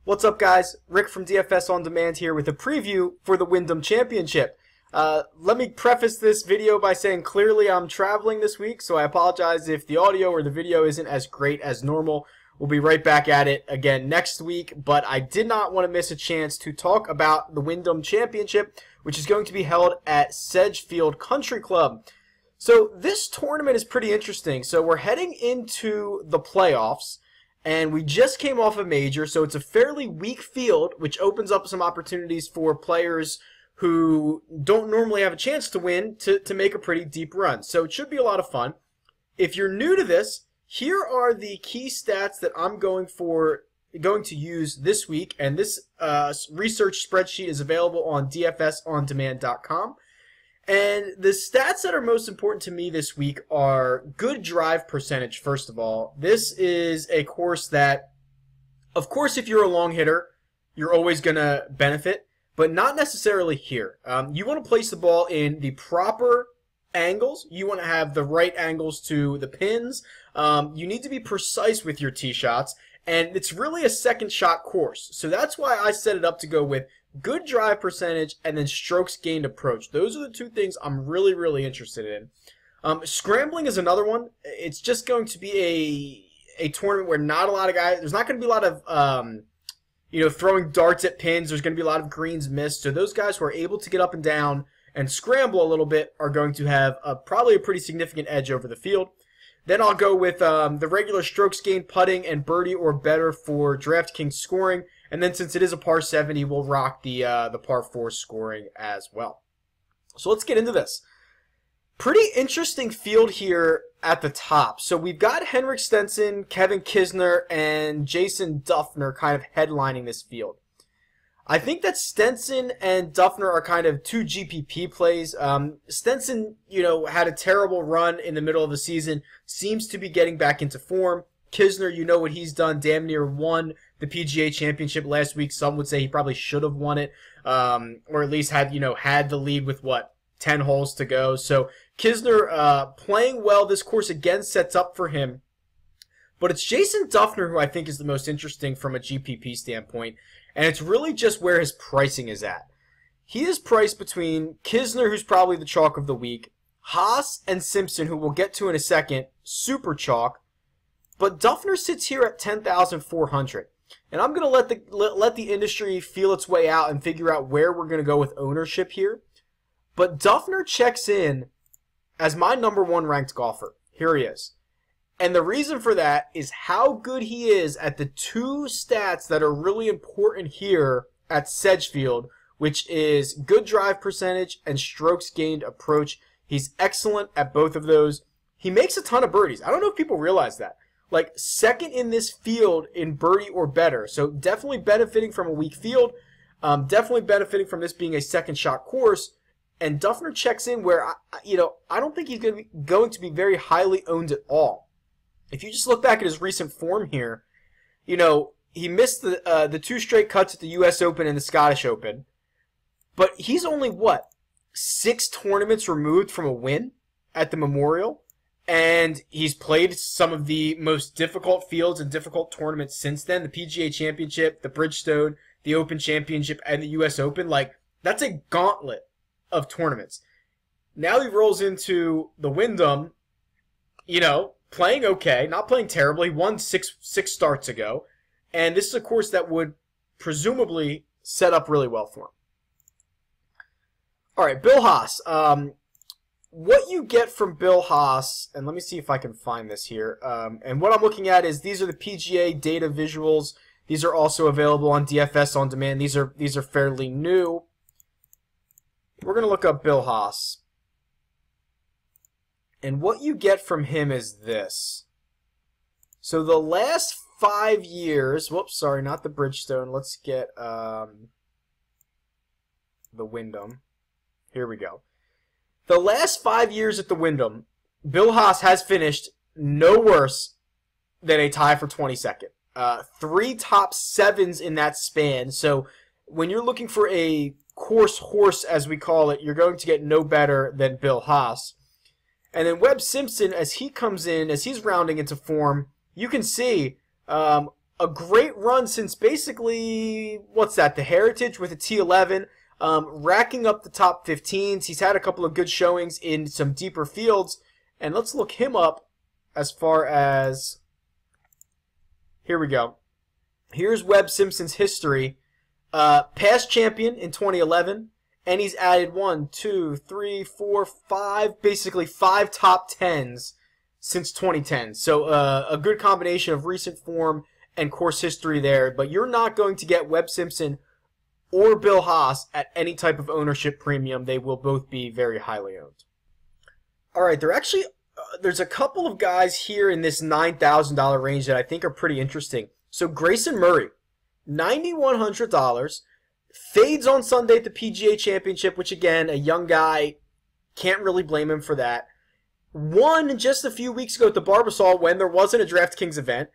What's up, guys? Rick from DFS On Demand here with a preview for the Wyndham Championship. Let me preface this video by saying clearly I'm traveling this week, so I apologize if the audio or the video isn't as great as normal. We'll be right back at it again next week, but I did not want to miss a chance to talk about the Wyndham Championship, which is going to be held at Sedgefield Country Club. So this tournament is pretty interesting. So we're heading into the playoffs, and we just came off a major, so it's a fairly weak field, which opens up some opportunities for players who don't normally have a chance to win to make a pretty deep run. So it should be a lot of fun. If you're new to this, here are the key stats that I'm going to use this week, and this research spreadsheet is available on dfsondemand.com. And the stats that are most important to me this week are good drive percentage, first of all. This is a course that, of course, if you're a long hitter, you're always going to benefit, but not necessarily here. You want to place the ball in the proper angles. You want to have the right angles to the pins. You need to be precise with your tee shots, and it's really a second shot course. So that's why I set it up to go with good drive percentage and then strokes gained approach. Those are the two things I'm really interested in. Scrambling is another one. It's just going to be a tournament where not a lot of guys, there's not going to be a lot of throwing darts at pins. There's going to be a lot of greens missed. So those guys who are able to get up and down and scramble a little bit are going to have probably a pretty significant edge over the field. Then I'll go with the regular strokes gained, putting, and birdie or better for DraftKings scoring. And then since it is a par 70, we'll rock the par 4 scoring as well. So let's get into this. Pretty interesting field here at the top. So we've got Henrik Stenson, Kevin Kisner, and Jason Dufner kind of headlining this field. I think that Stenson and Dufner are kind of two GPP plays. Stenson, had a terrible run in the middle of the season, seems to be getting back into form. Kisner, what he's done, damn near won the PGA Championship last week. Some would say he probably should have won it, or at least had the lead with 10 holes to go. So Kisner playing well. This course again sets up for him. But it's Jason Dufner who I think is the most interesting from a GPP standpoint, and it's really just where his pricing is at. He is priced between Kisner, who's probably the chalk of the week, Haas and Simpson, who we'll get to in a second, super chalk. But Dufner sits here at 10,400, and I'm going to let the industry feel its way out and figure out where we're going to go with ownership here. But Dufner checks in as my #1 ranked golfer. Here he is. And the reason for that is how good he is at the two stats that are really important here at Sedgefield, which is good drive percentage and strokes gained approach. He's excellent at both of those. He makes a ton of birdies. I don't know if people realize that. Second in this field in birdie or better. So definitely benefiting from a weak field. Definitely benefiting from this being a second shot course. And Dufner checks in where, I don't think he's going to be very highly owned at all. If you just look back at his recent form here, he missed the two straight cuts at the U.S. Open and the Scottish Open. But he's only, 6 tournaments removed from a win at the Memorial? And he's played some of the most difficult fields and difficult tournaments since then. The PGA Championship, the Bridgestone, the Open Championship, and the U.S. Open. That's a gauntlet of tournaments. Now he rolls into the Wyndham, playing okay, not playing terribly. Won six starts ago. And this is a course that would presumably set up really well for him. All right, Bill Haas. What you get from Bill Haas, and let me see if I can find this here. And what I'm looking at is these are the PGA data visuals. These are also available on DFS On Demand. These are fairly new. We're going to look up Bill Haas. And what you get from him is this. So the last 5 years, whoops, sorry, not the Bridgestone. Let's get the Wyndham. Here we go. The last 5 years at the Wyndham, Bill Haas has finished no worse than a tie for 22nd. 3 top 7s in that span. So when you're looking for a course horse, as we call it, you're going to get no better than Bill Haas. And then Webb Simpson, as he comes in, as he's rounding into form, you can see a great run since basically, what's that, the Heritage with a T11, racking up the top 15s. He's had a couple of good showings in some deeper fields, and let's look him up as far as, here we go. Here's Webb Simpson's history. Past champion in 2011, and he's added 1, 2, 3, 4, 5, basically 5 top 10s since 2010. So a good combination of recent form and course history there, but you're not going to get Webb Simpson or Bill Haas at any type of ownership premium. They will both be very highly owned. All right, there's a couple of guys here in this $9,000 range that I think are pretty interesting. So Grayson Murray, $9,100, fades on Sunday at the PGA Championship, which again, a young guy, can't really blame him for that. Won just a few weeks ago at the Barbasol when there wasn't a DraftKings event.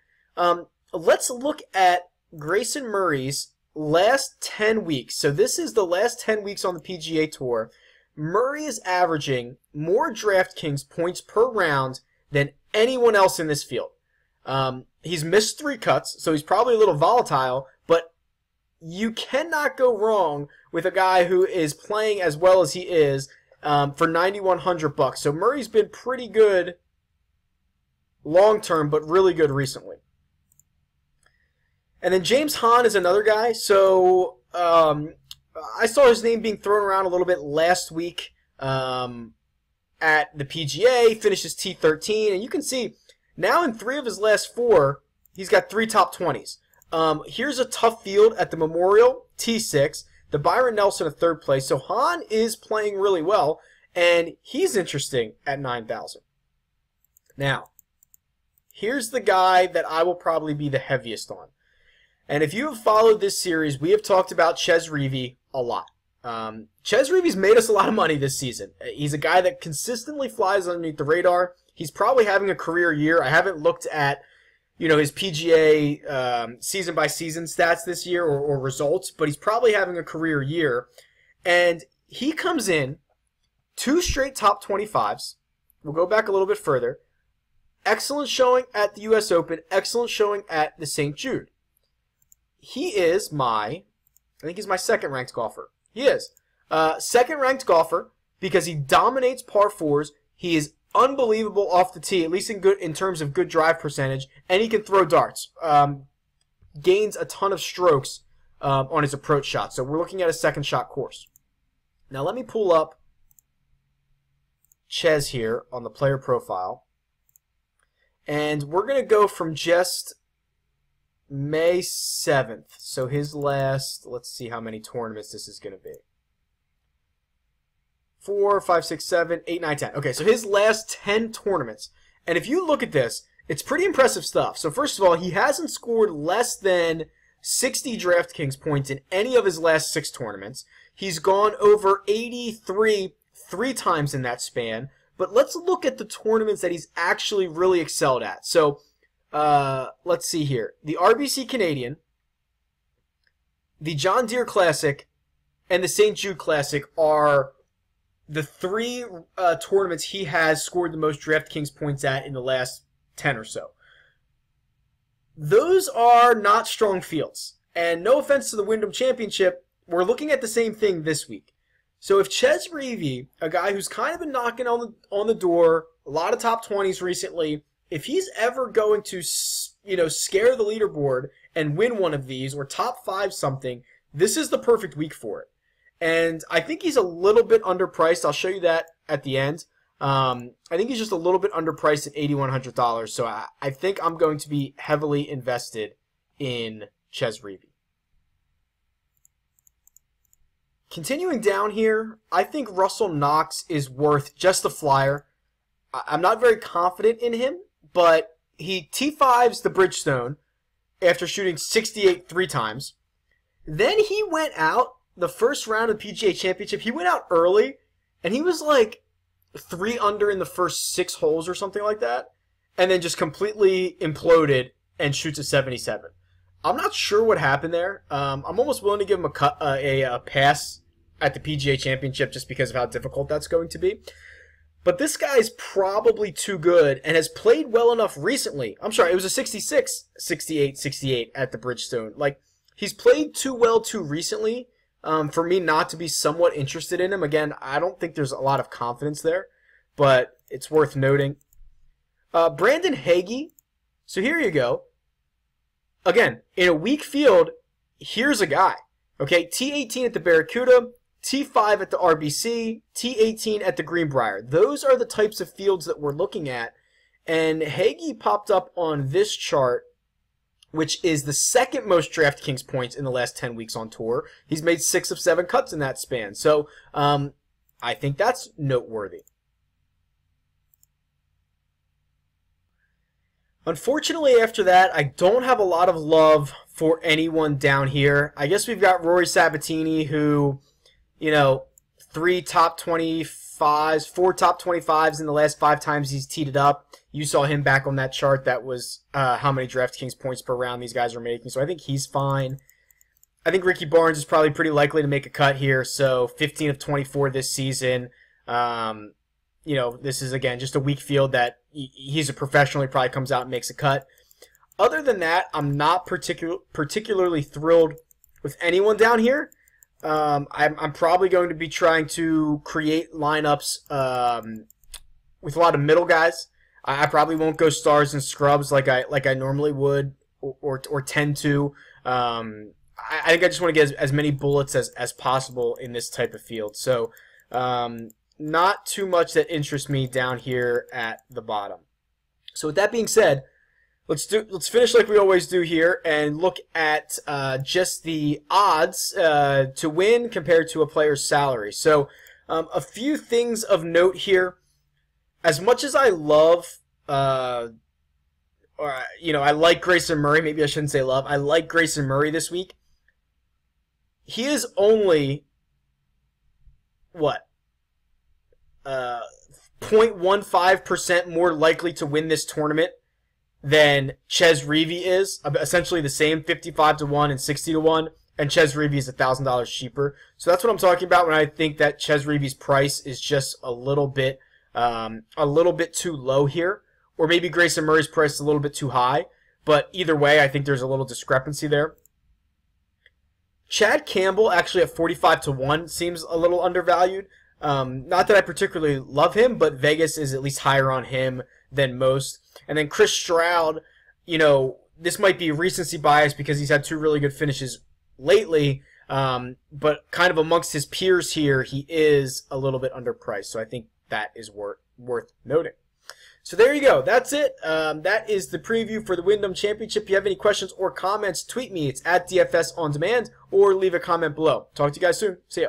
Let's look at Grayson Murray's last 10 weeks. So this is the last 10 weeks on the PGA Tour. Murray is averaging more DraftKings points per round than anyone else in this field. He's missed 3 cuts, so he's probably a little volatile, but you cannot go wrong with a guy who is playing as well as he is for $9,100. So Murray's been pretty good long term, but really good recently. And then James Hahn is another guy. So I saw his name being thrown around a little bit last week at the PGA. Finishes T13, and you can see now in 3 of his last 4, he's got 3 top 20s. Here's a tough field at the Memorial, T6. The Byron Nelson at 3rd place. So Hahn is playing really well, and he's interesting at $9,000. Now, here's the guy that I will probably be the heaviest on. And if you have followed this series, we have talked about Chez Reavie a lot. Chez Reavie's made us a lot of money this season. He's a guy that consistently flies underneath the radar. He's probably having a career year. I haven't looked at, his PGA season-by-season stats this year or results, but he's probably having a career year. And he comes in 2 straight top 25s. We'll go back a little bit further. Excellent showing at the U.S. Open. Excellent showing at the St. Jude. He is I think he's my second-ranked golfer. He is. Second-ranked golfer because he dominates par 4s. He is unbelievable off the tee, at least in terms of good drive percentage, and he can throw darts. Gains a ton of strokes on his approach shot. So we're looking at a second shot course. Now let me pull up Chez here on the player profile. And we're going to go from just May 7th. So his last, let's see how many tournaments this is going to be. 4, 5, 6, 7, 8, 9, 10. Okay, so his last 10 tournaments. And if you look at this, it's pretty impressive stuff. So first of all, he hasn't scored less than 60 DraftKings points in any of his last 6 tournaments. He's gone over 83 3 times in that span. But let's look at the tournaments that he's actually really excelled at. So let's see here. The RBC Canadian, the John Deere Classic, and the St. Jude Classic are the 3 tournaments he has scored the most DraftKings points at in the last 10 or so. Those are not strong fields. And no offense to the Wyndham Championship, we're looking at the same thing this week. So if Chez Reavie, a guy who's kind of been knocking on the door, a lot of top 20s recently, if he's ever going to, scare the leaderboard and win one of these or top 5 something, this is the perfect week for it. And I think he's a little bit underpriced. I'll show you that at the end. I think he's just a little bit underpriced at $8,100. So I think I'm going to be heavily invested in Chez Reavie. Continuing down here, I think Russell Knox is worth just a flyer. I'm not very confident in him, but he T5s the Bridgestone after shooting 68 3 times. Then he went out the first round of the PGA Championship. He went out early, and he was like 3 under in the first 6 holes or something like that, and then just completely imploded and shoots a 77. I'm not sure what happened there. I'm almost willing to give him a pass at the PGA Championship just because of how difficult that's going to be. But this guy's probably too good and has played well enough recently. I'm sorry, it was a 66, 68, 68 at the Bridgestone. Like, he's played too well too recently for me not to be somewhat interested in him. Again, I don't think there's a lot of confidence there, but it's worth noting. Brandon Hagee. So here you go. Again, in a weak field, here's a guy. Okay, T18 at the Barracuda, T5 at the RBC, T18 at the Greenbrier. Those are the types of fields that we're looking at. And Hagee popped up on this chart, which is the second most DraftKings points in the last 10 weeks on tour. He's made 6 of 7 cuts in that span. So I think that's noteworthy. Unfortunately, after that, I don't have a lot of love for anyone down here. I guess we've got Rory Sabatini, who, you know, 4 top 25s in the last 5 times he's teed it up. You saw him back on that chart. That was how many DraftKings points per round these guys are making. So I think he's fine. I think Ricky Barnes is probably pretty likely to make a cut here. So 15 of 24 this season. You know, this is, again, just a weak field that he's a professional. He probably comes out and makes a cut. Other than that, I'm not particularly thrilled with anyone down here. I'm probably going to be trying to create lineups with a lot of middle guys. I probably won't go stars and scrubs like I normally would or tend to. I think I just want to get as many bullets as possible in this type of field. So not too much that interests me down here at the bottom. So with that being said, let's finish like we always do here and look at just the odds to win compared to a player's salary. So a few things of note here. As much as I love, I like Grayson Murray. Maybe I shouldn't say love. I like Grayson Murray this week. He is only what? 0.15% more likely to win this tournament than Chez Reavie is. Essentially the same, 55 to 1 and 60 to 1, and Chez Reavie is $1,000 cheaper. So that's what I'm talking about when I think that Chez Reavie's price is just a little bit too low here, or maybe Grayson Murray's price is a little bit too high. But either way, I think there's a little discrepancy there. Chad Campbell actually at 45 to 1 seems a little undervalued. Not that I particularly love him, but Vegas is at least higher on him than most. And then Chris Stroud, you know, this might be recency bias because he's had 2 really good finishes lately, but kind of amongst his peers here, he is a little bit underpriced. So I think that is worth noting. So there you go. That's it. That is the preview for the Wyndham Championship. If you have any questions or comments, tweet me. It's at DFS On Demand, or leave a comment below. Talk to you guys soon. See ya.